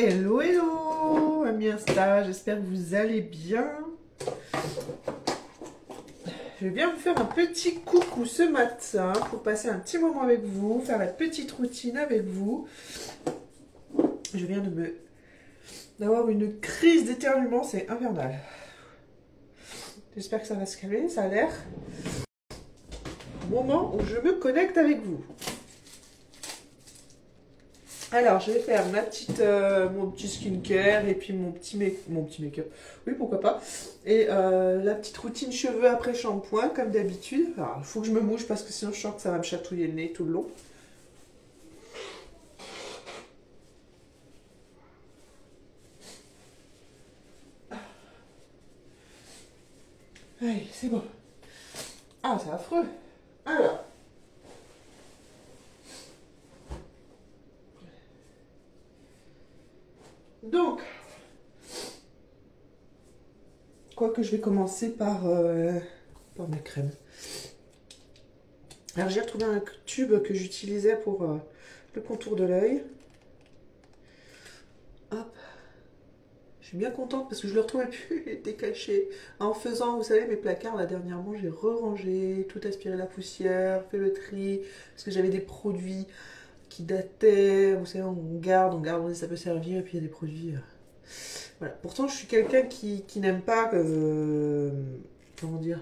Hello, hello, amis Insta, j'espère que vous allez bien. Je viens vous faire un petit coucou ce matin pour passer un petit moment avec vous, faire la petite routine avec vous. Je viens d'avoir une crise d'éternuement, c'est infernal. J'espère que ça va se calmer, ça a l'air. Moment où je me connecte avec vous. Alors, je vais faire mon petit skincare et puis mon petit make-up. Oui, pourquoi pas. Et la petite routine cheveux après shampoing, comme d'habitude. Alors, il faut que je me mouche parce que sinon je sens que ça va me chatouiller le nez tout le long. Allez, c'est bon. Ah, c'est affreux. Alors. Donc, quoique je vais commencer par ma crème. Alors j'ai retrouvé un tube que j'utilisais pour le contour de l'œil. Hop. Je suis bien contente parce que je le retrouvais plus, il était caché. En faisant, vous savez, mes placards, là dernièrement, j'ai re-rangé, tout aspiré la poussière, fait le tri, parce que j'avais des produits qui dataient, vous savez, on garde, on dit ça peut servir, et puis il y a des produits... Voilà. Pourtant, je suis quelqu'un qui n'aime pas... comment dire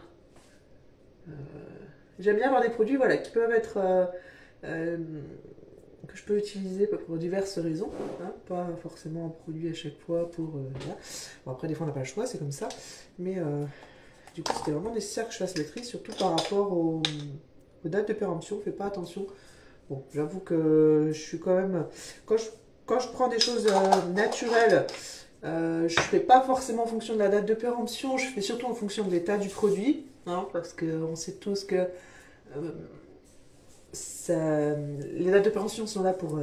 j'aime bien avoir des produits voilà, qui peuvent être... que je peux utiliser pour diverses raisons, hein, pas forcément un produit à chaque fois pour... voilà. Bon, après, des fois, on n'a pas le choix, c'est comme ça. Mais du coup, c'était vraiment nécessaire que je fasse le tri, surtout par rapport aux dates de péremption. Fais pas attention. Bon, j'avoue que je suis quand même... Quand je prends des choses naturelles... je ne fais pas forcément en fonction de la date de péremption, je fais surtout en fonction de l'état du produit, hein, parce qu'on sait tous que les dates de péremption sont là pour,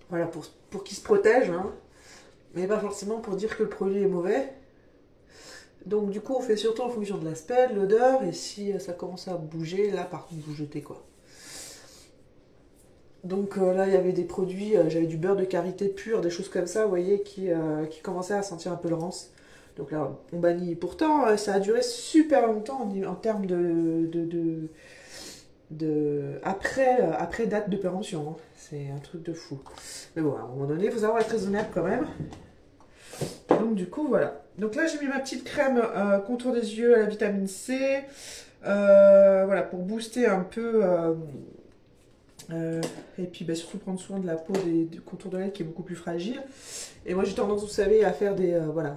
voilà, pour qu'ils se protègent, hein, mais pas forcément pour dire que le produit est mauvais. Donc du coup, on fait surtout en fonction de l'aspect, de l'odeur, et si ça commence à bouger, là par contre, vous jetez quoi. Donc là, il y avait des produits, j'avais du beurre de karité pur, des choses comme ça, vous voyez, qui commençaient à sentir un peu le rance. Donc là, on bannit. Pourtant, ça a duré super longtemps en termes après date de péremption. Hein. C'est un truc de fou. Mais bon, à un moment donné, il faut savoir être raisonnable quand même. Donc du coup, voilà. Donc là, j'ai mis ma petite crème contour des yeux à la vitamine C. Voilà, pour booster un peu... et puis surtout prendre soin de la peau du contour de l'œil qui est beaucoup plus fragile. Et moi j'ai tendance, vous savez, à faire des voilà,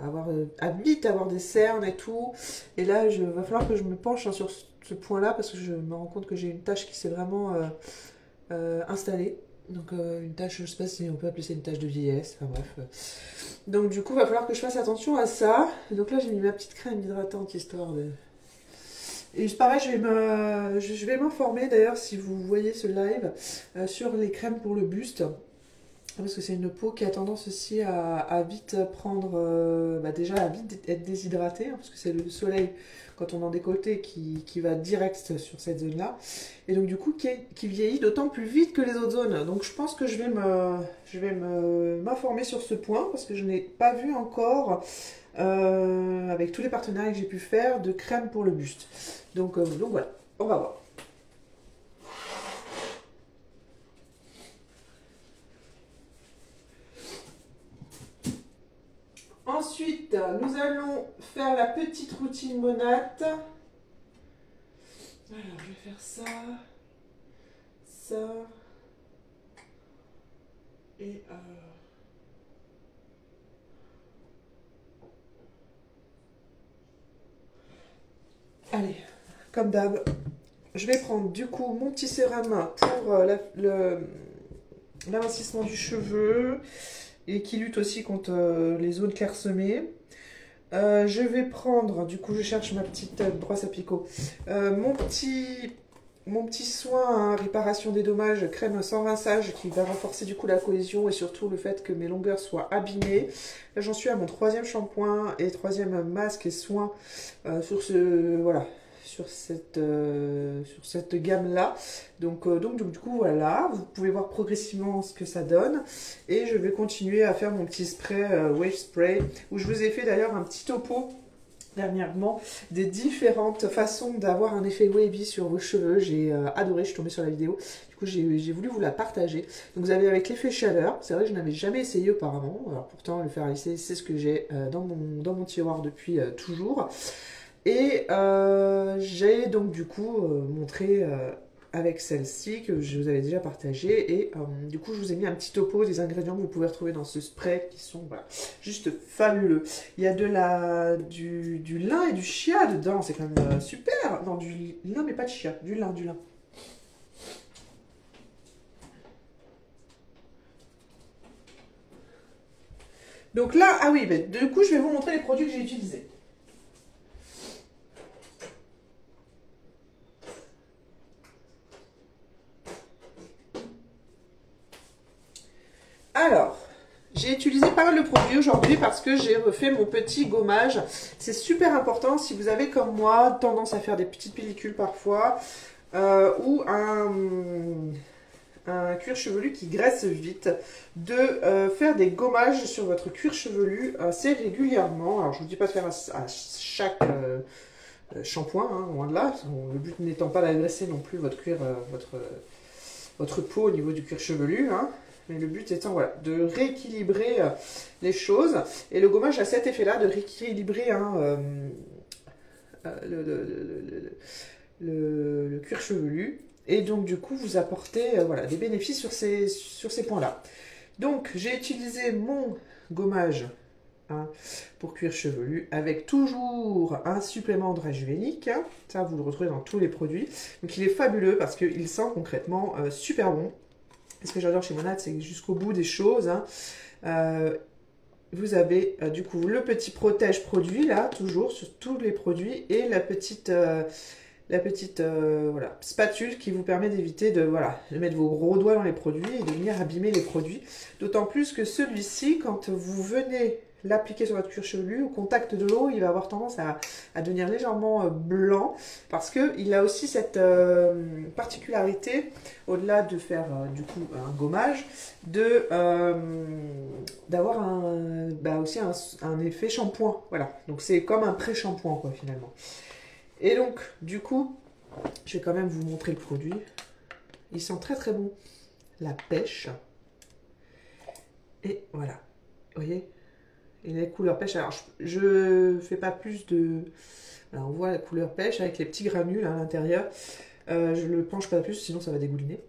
à vite avoir des cernes et tout. Et là, va falloir que je me penche hein, sur ce point-là parce que je me rends compte que j'ai une tache qui s'est vraiment installée. Donc une tache, je sais pas si on peut appeler ça une tache de vieillesse. Enfin bref. Donc du coup, va falloir que je fasse attention à ça. Et donc là, j'ai mis ma petite crème hydratante histoire de... Et pareil, je vais m'informer d'ailleurs si vous voyez ce live sur les crèmes pour le buste. Parce que c'est une peau qui a tendance aussi à vite prendre, déjà à vite être déshydratée. Hein, parce que c'est le soleil quand on est en décolleté qui va direct sur cette zone-là. Et donc du coup qui vieillit d'autant plus vite que les autres zones. Donc je pense que je vais m'informer sur ce point parce que je n'ai pas vu encore... avec tous les partenariats que j'ai pu faire de crème pour le buste. Donc voilà, on va voir. Ensuite, nous allons faire la petite routine monate. Alors, je vais faire ça, ça, et allez, comme d'hab, je vais prendre du coup mon petit sérum pour l'amincissement du cheveu et qui lutte aussi contre les zones clairsemées. Je vais prendre, du coup je cherche ma petite brosse à picot, mon petit soin à réparation des dommages, crème sans rinçage qui va renforcer du coup la cohésion et surtout le fait que mes longueurs soient abîmées. Là j'en suis à mon 3e shampoing et 3e masque et soin sur sur cette gamme-là. Donc du coup, voilà, vous pouvez voir progressivement ce que ça donne. Et je vais continuer à faire mon petit spray, Wave Spray, où je vous ai fait d'ailleurs un petit topo dernièrement des différentes façons d'avoir un effet wavy sur vos cheveux. J'ai adoré, je suis tombée sur la vidéo, du coup j'ai voulu vous la partager. Donc vous avez avec l'effet chaleur, c'est vrai que je n'avais jamais essayé auparavant, alors pourtant le fer à lisser c'est ce que j'ai dans mon tiroir depuis toujours. Et j'ai donc du coup montré avec celle-ci que je vous avais déjà partagée. Et du coup, je vous ai mis un petit topo des ingrédients que vous pouvez retrouver dans ce spray qui sont voilà, juste fabuleux. Il y a du lin et du chia dedans, c'est quand même super. Non, du lin mais pas de chia, du lin, du lin. Donc là, ah oui, ben, du coup, je vais vous montrer les produits que j'ai utilisés. Alors, j'ai utilisé pas mal de produits aujourd'hui parce que j'ai refait mon petit gommage. C'est super important si vous avez comme moi tendance à faire des petites pellicules parfois ou un cuir chevelu qui graisse vite, de faire des gommages sur votre cuir chevelu assez régulièrement. Alors je ne vous dis pas de faire à chaque shampoing, hein, loin de là. Le but n'étant pas d'agresser non plus votre cuir, votre peau au niveau du cuir chevelu, hein. Mais le but étant voilà, de rééquilibrer les choses. Et le gommage a cet effet-là de rééquilibrer hein, le cuir chevelu. Et donc du coup vous apportez voilà, des bénéfices sur ces points-là. Donc j'ai utilisé mon gommage hein, pour cuir chevelu avec toujours un supplément de rajuvenique. Hein. Ça vous le retrouvez dans tous les produits. Donc il est fabuleux parce qu'il sent concrètement super bon. Et ce que j'adore chez Monat, c'est que jusqu'au bout des choses, hein, vous avez du coup le petit protège produit là, toujours sur tous les produits, et la petite voilà, spatule qui vous permet d'éviter de, voilà, de mettre vos gros doigts dans les produits et de venir abîmer les produits. D'autant plus que celui-ci, quand vous venez l'appliquer sur votre cuir chevelu, au contact de l'eau, il va avoir tendance à devenir légèrement blanc parce qu'il a aussi cette particularité, au-delà de faire du coup un gommage, d'avoir aussi un effet shampoing. Voilà, donc c'est comme un pré-shampoing quoi finalement. Et donc, du coup, je vais quand même vous montrer le produit. Il sent très très bon la pêche. Et voilà, vous voyez, et les couleurs pêche. Alors, je fais pas plus de... Alors, on voit la couleur pêche avec les petits granules à l'intérieur. Je le penche pas plus, sinon ça va dégouliner.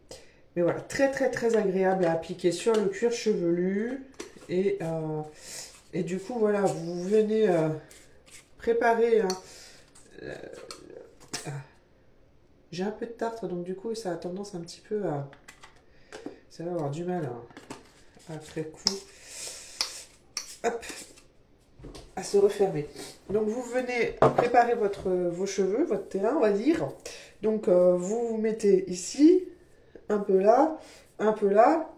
Mais voilà, très très très agréable à appliquer sur le cuir chevelu. Et du coup, voilà, vous venez préparer... J'ai un peu de tartre, donc du coup, ça a tendance un petit peu à... Ça va avoir du mal après coup... Hop, à se refermer. Donc vous venez préparer vos cheveux, votre terrain, on va dire. Donc vous vous mettez ici, un peu là,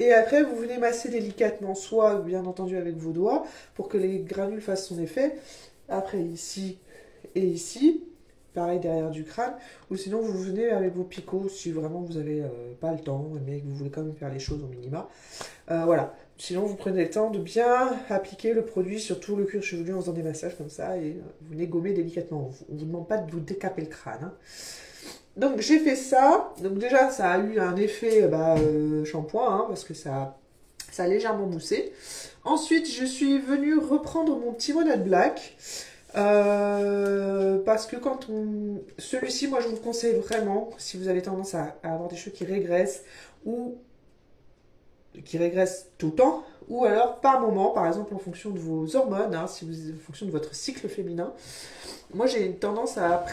et après vous venez masser délicatement, soit bien entendu avec vos doigts, pour que les granules fassent son effet. Après ici et ici, pareil derrière du crâne, ou sinon vous venez avec vos picots, si vraiment vous n'avez pas le temps, mais que vous voulez quand même faire les choses au minima. Voilà. Sinon, vous prenez le temps de bien appliquer le produit sur tout le cuir chevelu en faisant des massages comme ça et vous venez gommer délicatement. On ne vous demande pas de vous décaper le crâne. Hein. Donc, j'ai fait ça. Donc, déjà, ça a eu un effet shampoing hein, parce que ça a légèrement moussé. Ensuite, je suis venue reprendre mon petit Monat Black. Parce que quand on... Celui-ci, moi, je vous le conseille vraiment si vous avez tendance à avoir des cheveux qui régressent ou... qui régresse tout le temps, ou alors par moment, par exemple en fonction de vos hormones, hein, si vous, en fonction de votre cycle féminin. Moi j'ai une tendance à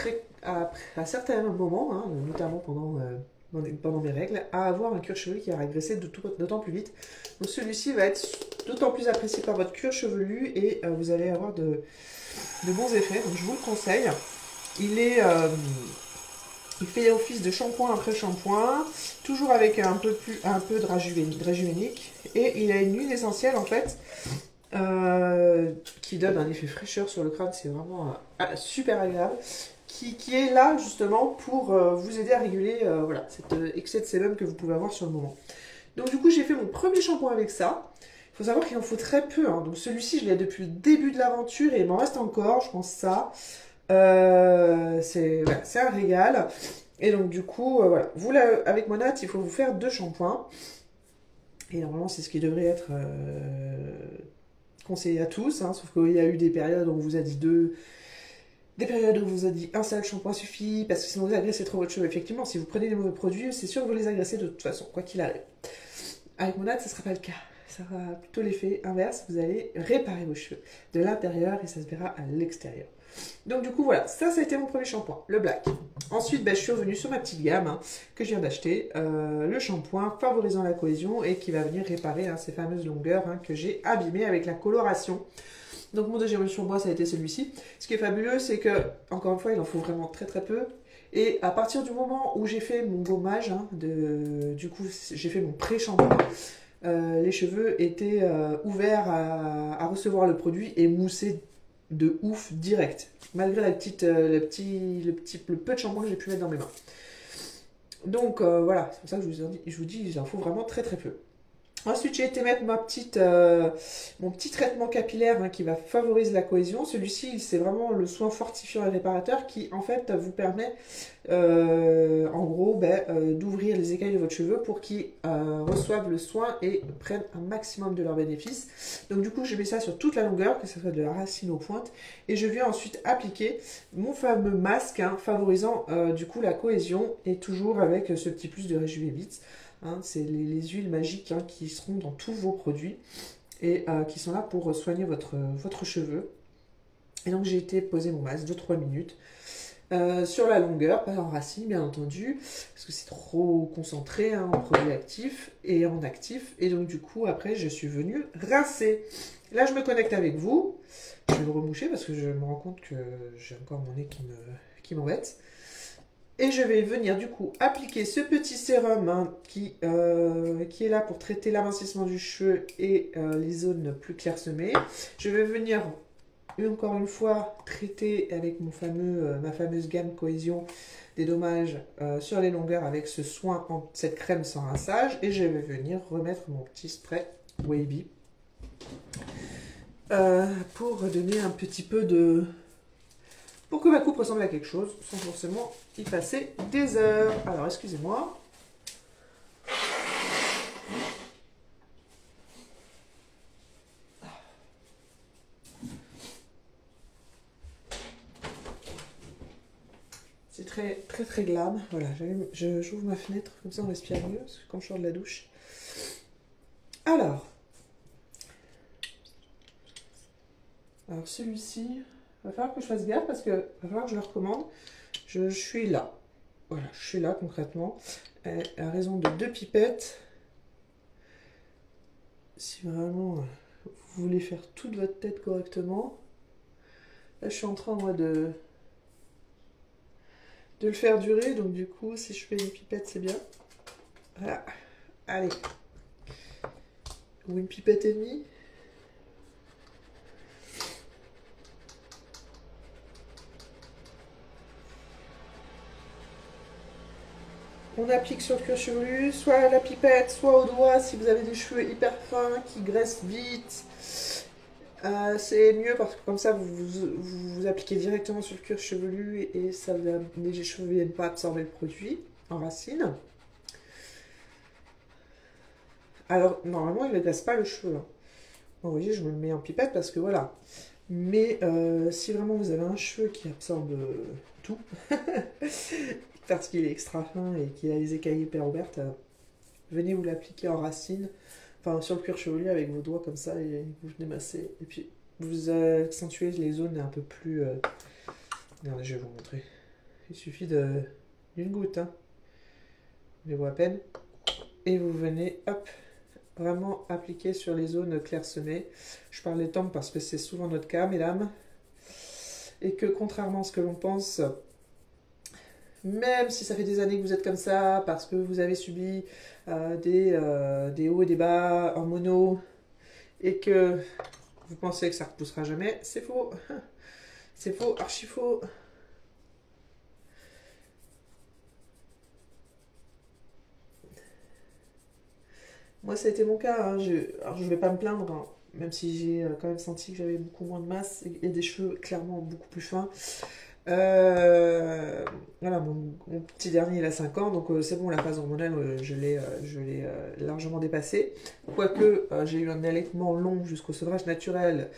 certains moments, hein, notamment pendant mes règles, à avoir un cuir chevelu qui a régressé d'autant plus vite. Donc celui-ci va être d'autant plus apprécié par votre cuir chevelu et vous allez avoir de bons effets, donc je vous le conseille. Il fait office de shampoing après shampoing, toujours avec un peu de rajuvenique. Et il a une huile essentielle en fait, qui donne un effet fraîcheur sur le crâne, c'est vraiment super agréable, qui est là justement pour vous aider à réguler voilà, cet excès de sébum que vous pouvez avoir sur le moment. Donc du coup, j'ai fait mon premier shampoing avec ça. Il faut savoir qu'il en faut très peu, hein. Donc celui-ci, je l'ai depuis le début de l'aventure et il m'en reste encore, je pense ça. C'est voilà, un régal. Et donc du coup, voilà. Vous, là, avec Monat, il faut vous faire 2 shampoings. Et normalement, c'est ce qui devrait être conseillé à tous, hein, sauf qu'il y a eu des périodes où on vous a dit 2, des périodes où on vous a dit un seul shampoing suffit, parce que sinon vous agressez trop votre cheveu. Effectivement, si vous prenez des mauvais produits, c'est sûr que vous les agressez de toute façon, quoi qu'il arrive. Avec Monat, ce ne sera pas le cas. Ça sera plutôt l'effet inverse, vous allez réparer vos cheveux de l'intérieur et ça se verra à l'extérieur. Donc du coup voilà, ça a été mon premier shampoing, le black. Ensuite je suis revenue sur ma petite gamme hein, que je viens d'acheter, le shampoing favorisant la cohésion et qui va venir réparer hein, ces fameuses longueurs hein, que j'ai abîmées avec la coloration. Donc mon deuxième shampoing ça a été celui-ci. Ce qui est fabuleux c'est que, encore une fois il en faut vraiment très très peu. Et à partir du moment où j'ai fait mon gommage, hein, du coup j'ai fait mon pré-shampoing, les cheveux étaient ouverts à recevoir le produit et moussaient de ouf direct, malgré le peu de shampoing que j'ai pu mettre dans mes mains. Donc voilà, c'est pour ça que je vous dis, il en faut vraiment très très peu. Ensuite, j'ai été mettre mon petit traitement capillaire hein, qui va favoriser la cohésion. Celui-ci, c'est vraiment le soin fortifiant et réparateur qui, en fait, vous permet, en gros, d'ouvrir les écailles de votre cheveu pour qu'ils reçoivent le soin et prennent un maximum de leurs bénéfices. Donc, du coup, je mets ça sur toute la longueur, que ce soit de la racine aux pointes. Et je viens ensuite appliquer mon fameux masque hein, favorisant, du coup, la cohésion et toujours avec ce petit plus de Rejuvévite. Hein, c'est les huiles magiques hein, qui seront dans tous vos produits et qui sont là pour soigner votre cheveu. Et donc j'ai été poser mon masque 2-3 minutes sur la longueur, pas en racine bien entendu, parce que c'est trop concentré hein, en produit actif et en actif. Et donc du coup après je suis venue rincer. Là je me connecte avec vous. Je vais le remoucher parce que je me rends compte que j'ai encore mon nez qui m'embête. Et je vais venir du coup appliquer ce petit sérum hein, qui est là pour traiter l'amincissement du cheveu et les zones plus clairsemées. Je vais venir encore une fois traiter avec ma fameuse gamme cohésion des dommages sur les longueurs avec ce soin, cette crème sans rinçage. Et je vais venir remettre mon petit spray Wavy pour donner un petit peu de... pour que ma coupe ressemble à quelque chose, sans forcément y passer des heures. Alors, excusez-moi. C'est très, très, très glam. Voilà, j'ouvre ma fenêtre, comme ça on respire mieux, parce que quand je sors de la douche. Alors celui-ci, il va falloir que je fasse gaffe, parce que va falloir que je le recommande. Je suis là. Voilà, je suis là concrètement. À raison de 2 pipettes. Si vraiment vous voulez faire toute votre tête correctement. Là, je suis en train, moi, de le faire durer. Donc, du coup, si je fais une pipette, c'est bien. Voilà. Allez. Ou une pipette et demie. On applique sur le cuir chevelu, soit à la pipette, soit au doigt, si vous avez des cheveux hyper fins, qui graissent vite. C'est mieux parce que comme ça, vous appliquez directement sur le cuir chevelu et ça, les cheveux ne viennent pas absorber le produit en racine. Alors, normalement, il ne graisse pas le cheveu. Hein. Bon, vous voyez, je me le mets en pipette parce que voilà. Mais si vraiment vous avez un cheveu qui absorbe tout, parce qu'il est extra fin et qu'il a les écailles hyper ouvertes, venez vous l'appliquer en racine, enfin sur le cuir chevelu avec vos doigts comme ça et vous venez masser. Et puis vous accentuez les zones un peu plus... Regardez, je vais vous montrer. Il suffit d'une goutte, hein. Je les vois à peine. Et vous venez, hop, vraiment appliquer sur les zones clairsemées. Je parle des tempes parce que c'est souvent notre cas, mesdames. Et que contrairement à ce que l'on pense... Même si ça fait des années que vous êtes comme ça, parce que vous avez subi des hauts et des bas en mono, et que vous pensez que ça ne repoussera jamais, c'est faux. C'est faux, archi faux. Moi, ça a été mon cas. Hein. Alors, je vais pas me plaindre, hein, même si j'ai quand même senti que j'avais beaucoup moins de masse et des cheveux clairement beaucoup plus fins. Voilà, mon petit dernier, il a 5 ans, donc c'est bon, la phase hormonale, je l'ai largement dépassée. Quoique, j'ai eu un allaitement long jusqu'au sevrage naturel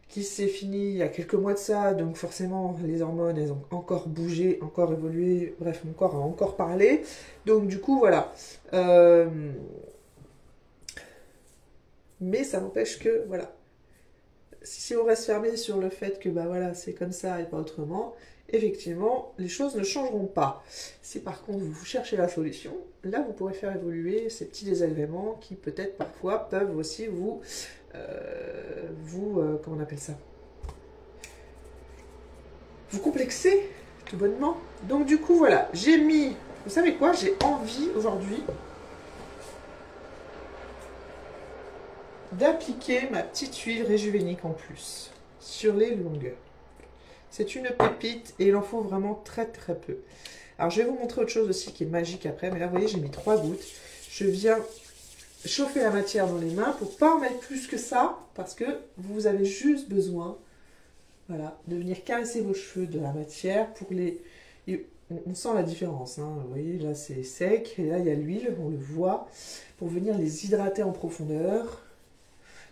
qui s'est fini il y a quelques mois de ça, donc forcément, les hormones, elles ont encore bougé, encore évolué, bref, mon corps a encore parlé. Donc du coup, voilà. Euh, mais ça n'empêche que, voilà, si on reste fermé sur le fait que bah voilà, c'est comme ça et pas autrement, effectivement, les choses ne changeront pas. Si par contre vous cherchez la solution, là vous pourrez faire évoluer ces petits désagréments qui peut-être parfois peuvent aussi comment on appelle ça, vous complexer tout bonnement. Donc du coup voilà, j'ai mis, vous savez quoi, j'ai envie aujourd'hui d'appliquer ma petite huile réjuvénique en plus sur les longueurs. C'est une pépite et il en faut vraiment très très peu. Alors je vais vous montrer autre chose aussi qui est magique après, mais là vous voyez j'ai mis 3 gouttes. Je viens chauffer la matière dans les mains pour pas en mettre plus que ça, parce que vous avez juste besoin, voilà, de venir caresser vos cheveux de la matière pour les... On sent la différence, hein. Vous voyez là c'est sec et là il y a l'huile, on le voit, pour venir les hydrater en profondeur.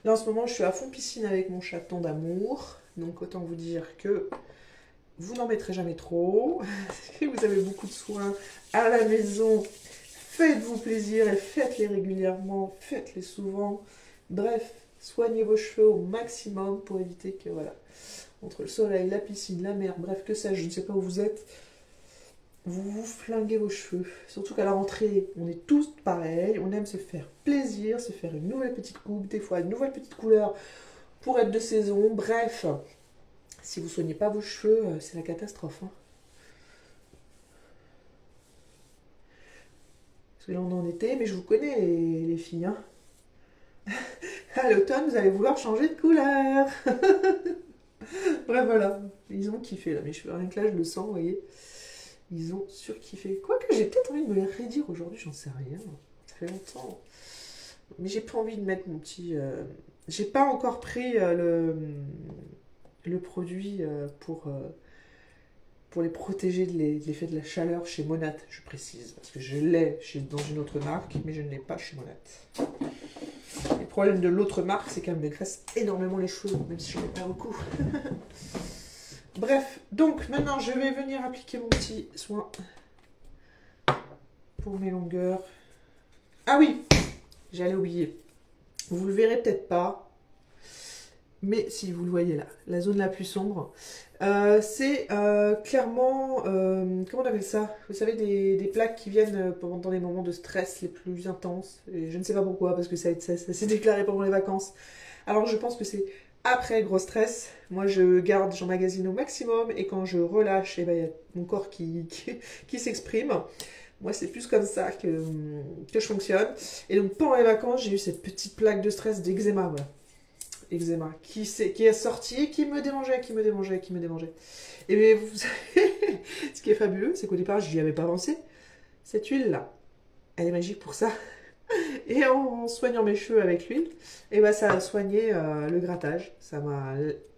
Là en ce moment je suis à fond piscine avec mon chaton d'amour, donc autant vous dire que vous n'en mettrez jamais trop. Si vous avez beaucoup de soins à la maison, faites-vous plaisir et faites-les régulièrement, faites-les souvent. Bref, soignez vos cheveux au maximum pour éviter que, voilà, entre le soleil, la piscine, la mer, bref, que ça, je ne sais pas où vous êtes, vous vous flinguez vos cheveux. Surtout qu'à la rentrée, on est tous pareils, on aime se faire plaisir, se faire une nouvelle petite coupe, des fois une nouvelle petite couleur pour être de saison, bref. Si vous ne soignez pas vos cheveux, c'est la catastrophe. Hein. Parce que là, on est en été, mais je vous connais, les filles. Hein. À l'automne, vous allez vouloir changer de couleur. Bref, voilà. Ils ont kiffé, là, mes cheveux. Rien que là, je le sens, vous voyez. Ils ont surkiffé. Quoique, j'ai peut-être envie de me les raidir aujourd'hui, j'en sais rien. Ça fait longtemps. Mais j'ai pas envie de mettre mon petit... J'ai pas encore pris le produit pour les protéger de l'effet de la chaleur chez Monat, je précise. Parce que je l'ai dans une autre marque, mais je ne l'ai pas chez Monat. Le problème de l'autre marque, c'est qu'elle me graisse énormément les cheveux, même si je n'en ai pas beaucoup. Bref, donc maintenant je vais venir appliquer mon petit soin pour mes longueurs. Ah oui, j'allais oublier. Vous le verrez peut-être pas, mais si vous le voyez là, la zone la plus sombre, c'est clairement, comment on appelle ça? Vous savez, des plaques qui viennent pendant les moments de stress les plus intenses. Et je ne sais pas pourquoi, parce que ça s'est déclaré pendant les vacances. Alors je pense que c'est après gros stress. Moi j'emmagasine au maximum, et quand je relâche, et ben, y a mon corps qui s'exprime. Moi, c'est plus comme ça que je fonctionne. Et donc, pendant les vacances, j'ai eu cette petite plaque de stress d'eczéma, voilà. Eczéma, qui est sorti, qui me démangeait. Et mais vous savez, ce qui est fabuleux, c'est qu'au départ, je n'y avais pas pensé. Cette huile-là, elle est magique pour ça. Et en soignant mes cheveux avec l'huile, et ben ça a soigné le grattage. Ça m'a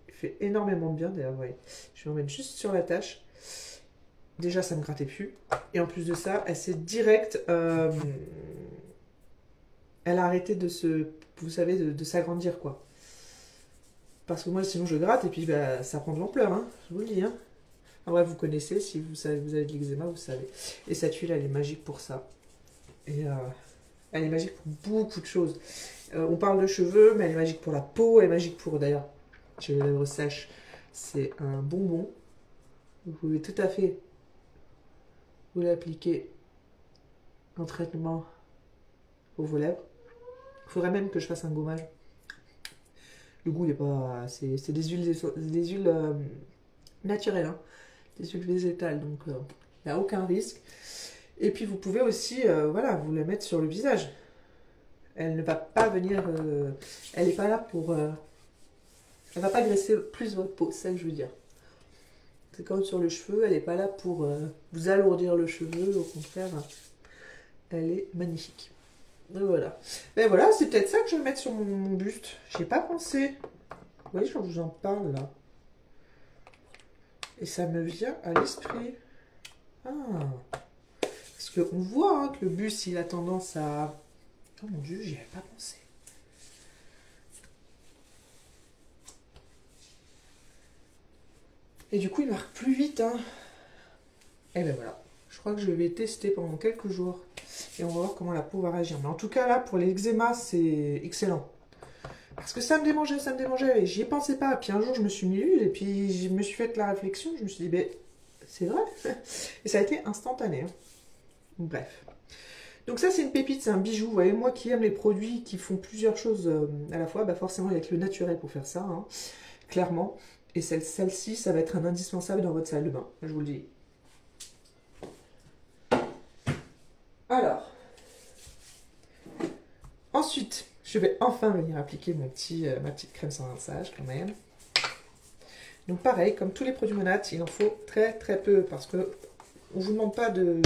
fait énormément de bien. D'ailleurs, vous voyez, je vais en mettre juste sur la tâche. Déjà, ça ne me grattait plus. Et en plus de ça, elle s'est direct... elle a arrêté vous savez, de s'agrandir, quoi. Parce que moi, sinon, je gratte et puis bah, ça prend de l'ampleur, hein, je vous le dis. Hein. En vrai, vous connaissez, si vous avez de l'eczéma, vous savez. Et cette huile, elle est magique pour ça. Et elle est magique pour beaucoup de choses. On parle de cheveux, mais elle est magique pour la peau, elle est magique pour, d'ailleurs, j'ai les lèvres sèches. C'est un bonbon. Vous pouvez tout à fait vous l'appliquer en traitement pour vos lèvres. Il faudrait même que je fasse un gommage. Le goût n'est pas... C'est des huiles naturelles, hein, des huiles végétales, donc il n'y a aucun risque. Et puis vous pouvez aussi, voilà, vous la mettre sur le visage. Elle ne va pas venir... elle n'est pas là pour... elle ne va pas graisser plus votre peau, c'est ça que je veux dire. C'est comme sur le cheveu, elle n'est pas là pour vous alourdir le cheveu, au contraire, elle est magnifique. Et voilà. Mais voilà, c'est peut-être ça que je vais mettre sur mon buste. J'y ai pas pensé. Vous voyez, je vous en parle là. Et ça me vient à l'esprit. Ah. Parce qu'on voit hein, que le buste, il a tendance à... Oh mon Dieu, j'y avais pas pensé. Et du coup, il marque plus vite. Hein. Et ben voilà. Je crois que je vais tester pendant quelques jours. Et on va voir comment la peau va réagir. Mais en tout cas, là, pour l'eczéma, c'est excellent. Parce que ça me démangeait. Et j'y pensais pas. Puis un jour, je me suis mis l'huile. Et puis, je me suis fait la réflexion. Je me suis dit, ben, c'est vrai. Et ça a été instantané. Hein. Bref. Donc ça, c'est une pépite, c'est un bijou. Vous voyez, moi qui aime les produits qui font plusieurs choses à la fois, bah forcément, il y a que le naturel pour faire ça. Hein, clairement. Et celle-ci, ça va être un indispensable dans votre salle de bain. Je vous le dis. Alors, ensuite, je vais enfin venir appliquer ma petite crème sans rinçage quand même. Donc pareil, comme tous les produits Monat, il en faut très très peu parce que on vous demande pas de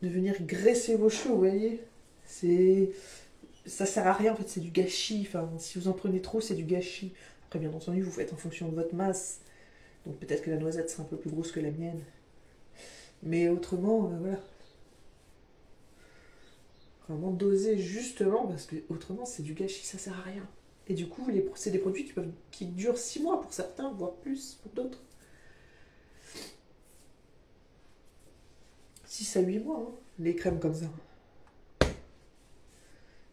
venir graisser vos cheveux, vous voyez. Ça sert à rien en fait, c'est du gâchis. Enfin, si vous en prenez trop, c'est du gâchis. Après, bien entendu, vous faites en fonction de votre masse. Donc peut-être que la noisette sera un peu plus grosse que la mienne. Mais autrement, voilà. Vraiment doser justement, parce que autrement, c'est du gâchis, ça sert à rien. Et du coup, c'est des produits qui durent 6 mois pour certains, voire plus pour d'autres. 6 à 8 mois, hein, les crèmes comme ça.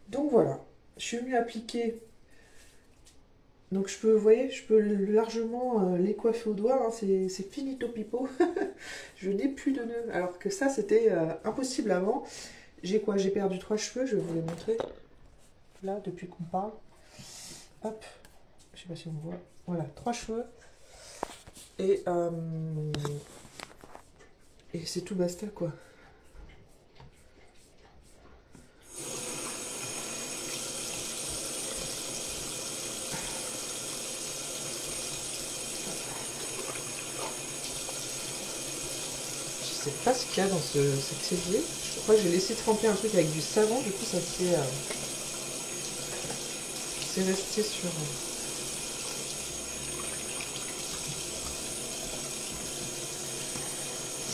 Donc voilà, je suis venue appliquer. Donc je peux, vous voyez, je peux largement les coiffer au doigt, hein, c'est finito pipo. Je n'ai plus de nœuds, alors que ça c'était impossible avant. J'ai quoi? J'ai perdu 3 cheveux, je vais vous les montrer. Là, depuis qu'on parle. Hop, je sais pas si on voit. Voilà, 3 cheveux. Et c'est tout basta quoi. Je sais pas ce qu'il y a dans cet évier. Je crois que j'ai laissé tremper un truc avec du savon, du coup ça s'est resté sur...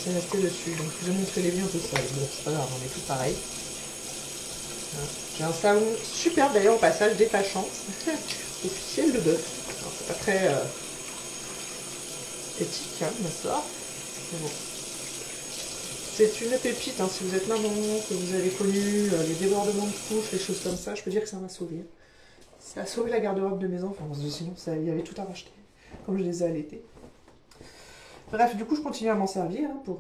c'est resté dessus. Donc je vais montrer l'évier un peu sale. Bon, c'est pas grave, on est tous pareils. J'ai un savon super d'ailleurs au passage, détachant. Officiel de bœuf. C'est pas très éthique, hein, ma soeur. Mais bon. C'est une pépite, hein, si vous êtes maman, que vous avez connu les débordements de couches, les choses comme ça, je peux dire que ça m'a sauvé. Ça a sauvé la garde-robe de mes enfants, parce que sinon il y avait tout à racheter, comme je les ai allaités. Bref, du coup je continue à m'en servir hein, pour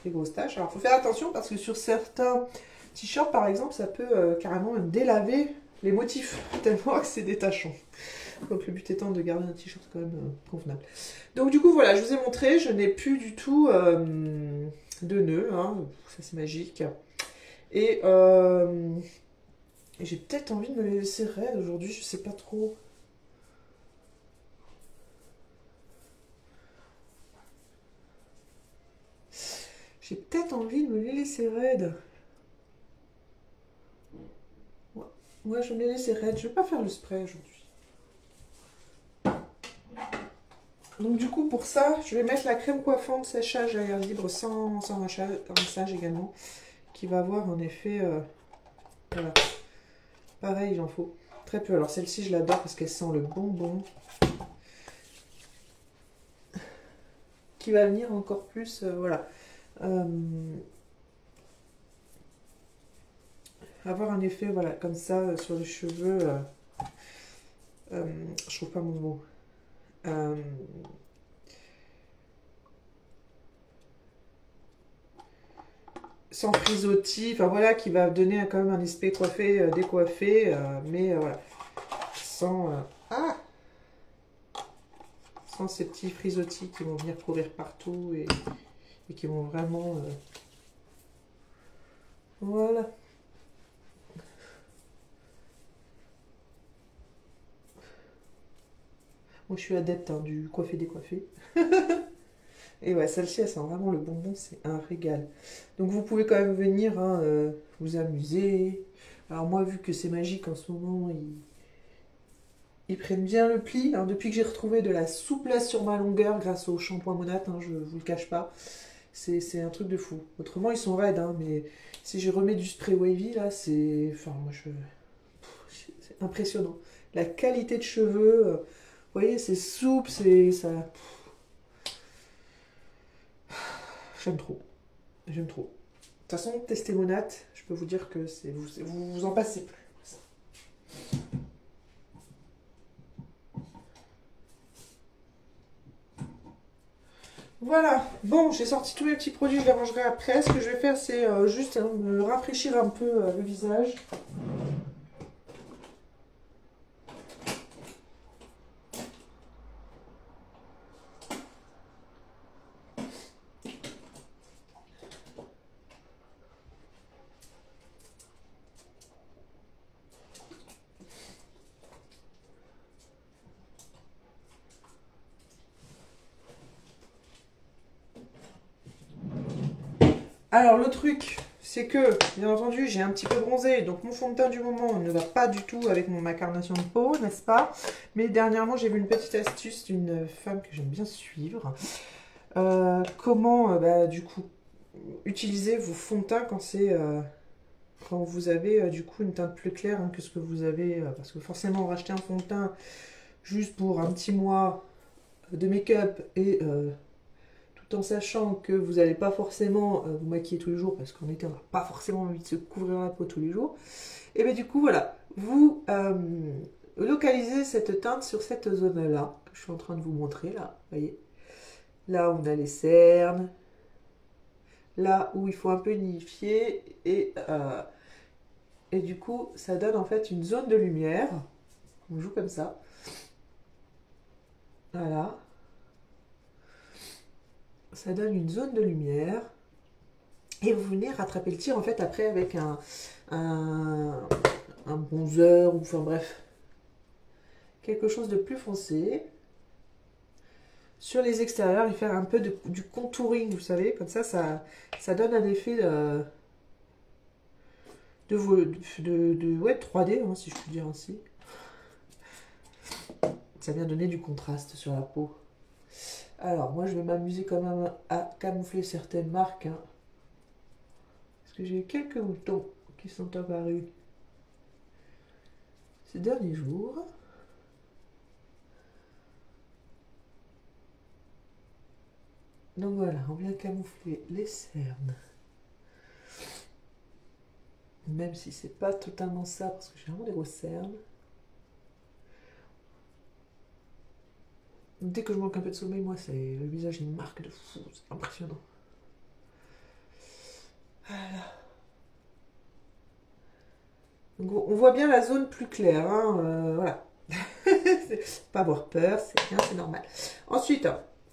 les grosses tâches. Alors il faut faire attention parce que sur certains t-shirts par exemple, ça peut carrément délaver les motifs, tellement que c'est détachant. Donc le but étant de garder un t-shirt quand même convenable. Donc du coup voilà, je vous ai montré, je n'ai plus du tout de nœuds, hein. Ça c'est magique. Et j'ai peut-être envie de me les laisser raides aujourd'hui, je sais pas trop. J'ai peut-être envie de me les laisser raides. Ouais, je vais me les laisser raides, je vais pas faire le spray aujourd'hui. Donc du coup pour ça, je vais mettre la crème coiffante séchage à air libre sans rinçage également, qui va avoir un effet, voilà, pareil il en faut très peu. Alors celle-ci je l'adore parce qu'elle sent le bonbon, qui va venir encore plus, voilà, avoir un effet voilà comme ça sur les cheveux, je trouve pas mon mot. Sans frisottis, enfin voilà, qui va donner quand même un aspect coiffé, décoiffé, mais voilà, sans, sans ces petits frisottis qui vont venir courir partout et qui vont vraiment... voilà. Moi, je suis adepte hein, du coiffé-décoiffé. Et ouais, celle-ci, elle sent vraiment le bonbon, c'est un régal. Donc vous pouvez quand même venir hein, vous amuser. Alors moi, vu que c'est magique en ce moment, ils prennent bien le pli. Alors, depuis que j'ai retrouvé de la souplesse sur ma longueur grâce au shampoing Monat, hein, je vous le cache pas, c'est un truc de fou. Autrement, ils sont raides, hein, mais si je remets du spray wavy, là, c'est... Enfin, moi, c'est impressionnant. La qualité de cheveux, vous voyez, c'est souple, c'est... ça... J'aime trop. J'aime trop. De toute façon, tester Monat, je peux vous dire que c'est vous en passez plus. Voilà, bon, j'ai sorti tous mes petits produits, je les rangerai après. Ce que je vais faire, c'est juste me rafraîchir un peu le visage. Alors, le truc, c'est que, bien entendu, j'ai un petit peu bronzé, donc mon fond de teint du moment ne va pas du tout avec ma carnation de peau, n'est-ce pas? Mais dernièrement, j'ai vu une petite astuce d'une femme que j'aime bien suivre. Comment, du coup, utiliser vos fonds de teint quand c'est... quand vous avez du coup une teinte plus claire hein, que ce que vous avez, parce que forcément racheter un fond de teint juste pour un petit mois de make-up et tout en sachant que vous n'allez pas forcément vous maquiller tous les jours, parce qu'en été on n'a pas forcément envie de se couvrir la peau tous les jours, et bien du coup voilà, vous localisez cette teinte sur cette zone là, que je suis en train de vous montrer là, vous voyez, là on a les cernes, là où il faut un peu nidifier, et du coup, ça donne en fait une zone de lumière. On joue comme ça. Voilà. Ça donne une zone de lumière. Et vous venez rattraper le tir en fait après avec un bronzer ou enfin bref. Quelque chose de plus foncé. Sur les extérieurs et faire un peu du contouring, vous savez. Comme ça donne un effet ouais, 3D, hein, si je puis dire ainsi. Ça vient donner du contraste sur la peau. Alors, moi, je vais m'amuser quand même à camoufler certaines marques. Hein, parce que j'ai eu quelques boutons qui sont apparus ces derniers jours. Donc voilà, on vient camoufler les cernes. Même si c'est pas totalement ça, parce que j'ai vraiment des grosses cernes. Dès que je manque un peu de sommeil, moi, le visage, il marque de fou. C'est impressionnant. Voilà. Donc, on voit bien la zone plus claire. Hein, voilà. Pas avoir peur, c'est bien, c'est normal. Ensuite,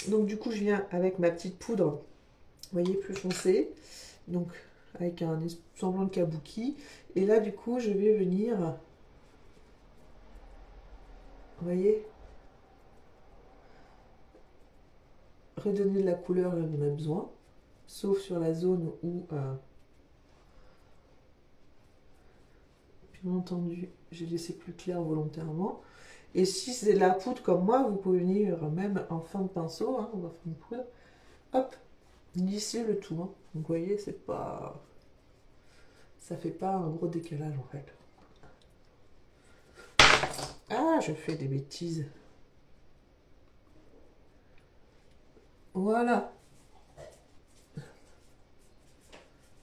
donc du coup, je viens avec ma petite poudre, vous voyez, plus foncée. Donc, avec un semblant de kabuki. Et là, du coup, je vais venir... Vous voyez, redonner de la couleur là où on a besoin, sauf sur la zone où, bien entendu, j'ai laissé plus clair volontairement. Et si c'est de la poudre comme moi, vous pouvez venir même en fin de pinceau, hein, on va faire une poudre, hop, lisser le tout. Hein. Donc vous voyez, c'est pas... Ça fait pas un gros décalage en fait. Ah, je fais des bêtises. Voilà.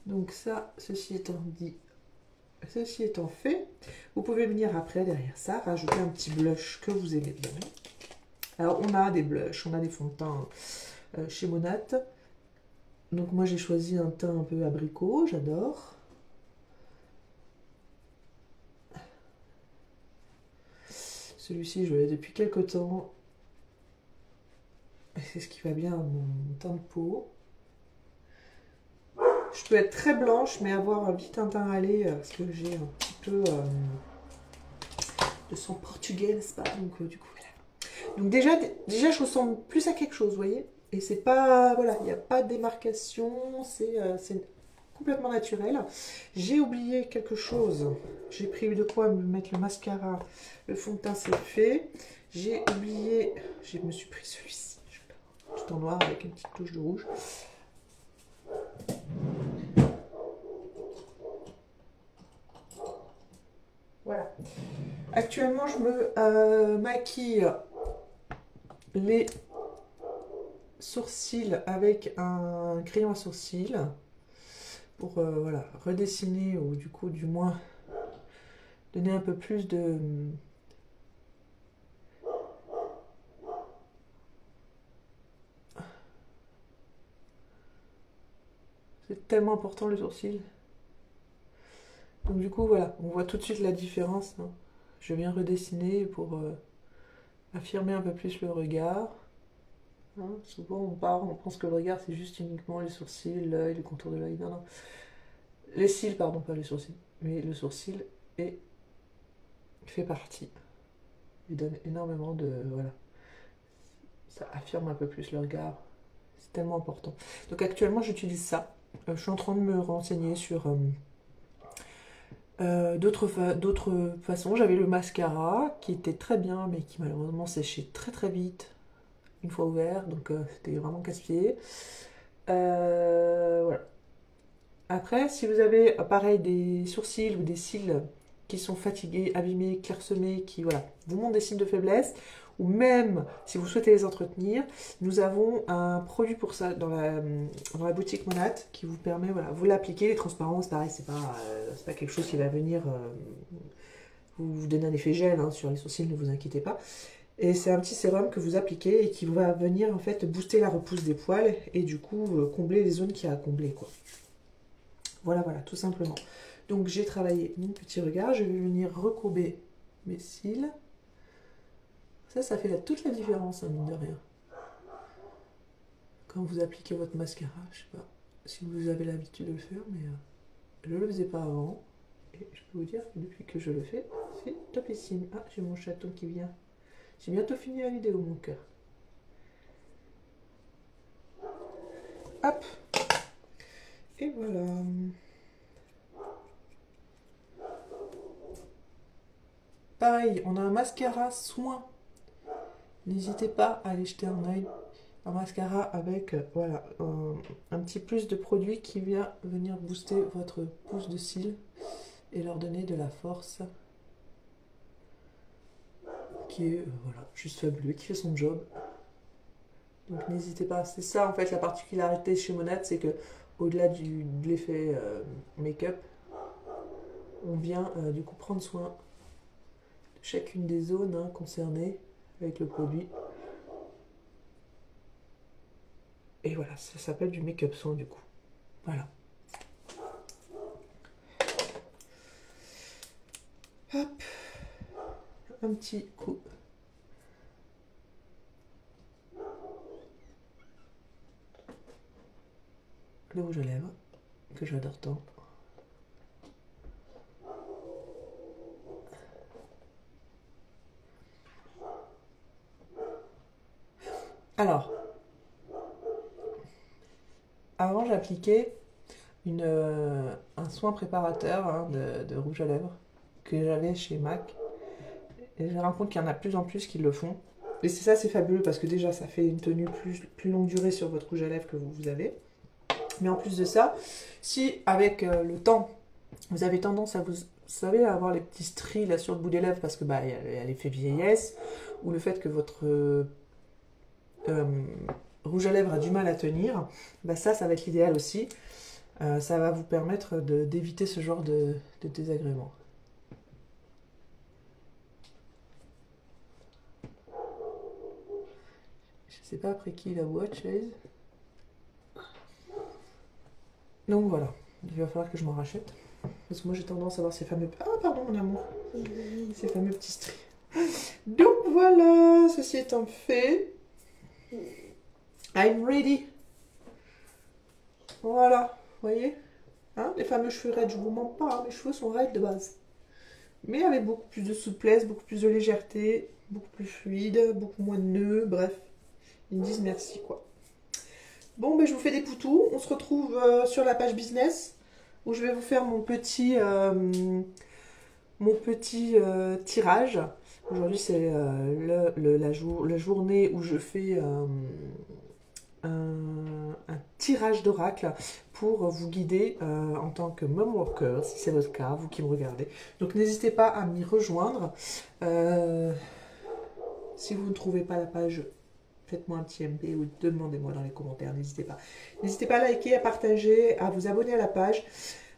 Donc ça, ceci étant dit, ceci étant fait, vous pouvez venir après, derrière ça, rajouter un petit blush que vous aimez bien. Alors, on a des blushs, on a des fonds de teint chez Monat. Donc moi, j'ai choisi un teint un peu abricot, j'adore. Celui-ci, je l'ai depuis quelques temps. C'est ce qui va bien à mon teint de peau. Je peux être très blanche, mais avoir un petit teint râlé, parce que j'ai un petit peu de sang portugais, n'est-ce pas? Donc du coup, voilà. Donc déjà je ressemble plus à quelque chose, vous voyez. Et c'est pas, voilà, il n'y a pas de démarcation, c'est complètement naturel. J'ai oublié quelque chose. J'ai pris de quoi me mettre le mascara. Le fond de teint, c'est fait. J'ai oublié, je me suis pris celui-ci, tout en noir avec une petite touche de rouge. Voilà. Actuellement, je me maquille les sourcils avec un crayon à sourcils pour voilà, redessiner ou du coup du moins donner un peu plus de... C'est tellement important le sourcil. Donc du coup voilà, on voit tout de suite la différence, hein. Je viens redessiner pour affirmer un peu plus le regard. Hein, souvent on pense que le regard c'est juste uniquement les sourcils, l'œil, le contour de l'œil. Non, non. Les cils, pardon, pas les sourcils. Mais le sourcil fait partie. Il donne énormément de... Voilà. Ça affirme un peu plus le regard. C'est tellement important. Donc actuellement j'utilise ça. Je suis en train de me renseigner sur d'autres façons. J'avais le mascara qui était très bien mais qui malheureusement séchait très très vite une fois ouvert. Donc c'était vraiment casse-pied. Voilà. Après, si vous avez pareil des sourcils ou des cils qui sont fatigués, abîmés, clairsemés, qui voilà, vous montrent des signes de faiblesse, ou même si vous souhaitez les entretenir, nous avons un produit pour ça dans la boutique Monat qui vous permet, voilà, vous l'appliquez, les transparents, c'est pareil, c'est pas quelque chose qui va venir vous donner un effet gel hein, sur les sourcils, ne vous inquiétez pas. Et c'est un petit sérum que vous appliquez et qui va venir en fait booster la repousse des poils et du coup combler les zones qu'il y a à combler quoi. Voilà, voilà, tout simplement. Donc j'ai travaillé mon petit regard, je vais venir recourber mes cils. Ça fait toute la différence, hein, mine de rien. Quand vous appliquez votre mascara, je sais pas si vous avez l'habitude de le faire, mais je ne le faisais pas avant. Et je peux vous dire que depuis que je le fais, c'est topissime. Ah, j'ai mon chaton qui vient. J'ai bientôt fini la vidéo, mon cœur. Hop. Et voilà. Pareil, on a un mascara soin. N'hésitez pas à aller jeter un œil. Un mascara avec voilà, un petit plus de produit qui vient venir booster votre pousse de cils et leur donner de la force. Qui est voilà, juste fabuleux, qui fait son job. Donc n'hésitez pas. C'est ça en fait la particularité chez Monat, c'est que au-delà de l'effet make-up, on vient du coup prendre soin de chacune des zones hein, concernées avec le produit. Et voilà, ça s'appelle du make-up soin du coup. Voilà. Hop. Un petit coup. Le rouge à lèvres, que j'adore tant. Alors, avant j'appliquais un soin préparateur hein, de rouge à lèvres que j'avais chez MAC. Et je me rends compte qu'il y en a de plus en plus qui le font. Et c'est ça, c'est fabuleux parce que déjà ça fait une tenue plus longue durée sur votre rouge à lèvres que vous avez. Mais en plus de ça, si avec le temps, vous avez tendance à vous savez, à avoir les petits stries là sur le bout des lèvres parce que bah, y a l'effet vieillesse, ou le fait que votre rouge à lèvres a du mal à tenir, bah ça va être l'idéal aussi. Ça va vous permettre d'éviter ce genre de désagrément. Je sais pas après qui la watch is. Donc voilà, il va falloir que je m'en rachète. Parce que moi j'ai tendance à avoir ces fameux... Ah pardon mon amour. Ces fameux petits stries. Donc voilà, ceci étant fait. I'm ready. Voilà, vous voyez hein, les fameux cheveux raides, je vous mens pas, hein, mes cheveux sont raides de base. mais avec beaucoup plus de souplesse, beaucoup plus de légèreté, beaucoup plus fluide, beaucoup moins de nœuds, bref, ils me disent merci quoi. Bon, ben, je vous fais des poutous, on se retrouve sur la page business, où je vais vous faire mon petit tirage. Aujourd'hui, c'est la journée où je fais un tirage d'oracle pour vous guider en tant que mom worker, si c'est votre cas, vous qui me regardez. Donc n'hésitez pas à m'y rejoindre. Si vous ne trouvez pas la page, faites-moi un petit MP ou demandez-moi dans les commentaires, n'hésitez pas. N'hésitez pas à liker, à partager, à vous abonner à la page,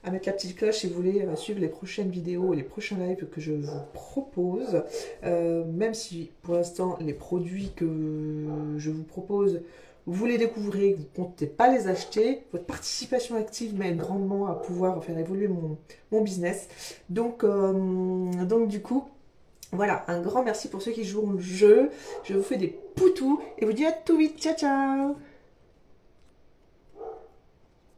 à mettre la petite cloche si vous voulez suivre les prochaines vidéos et les prochains lives que je vous propose. Même si pour l'instant les produits que je vous propose, vous les découvrez, vous ne comptez pas les acheter, votre participation active m'aide grandement à pouvoir faire évoluer mon business. Donc du coup, voilà, un grand merci pour ceux qui jouent le jeu. Je vous fais des poutous et vous dis à tout vite. Ciao, ciao!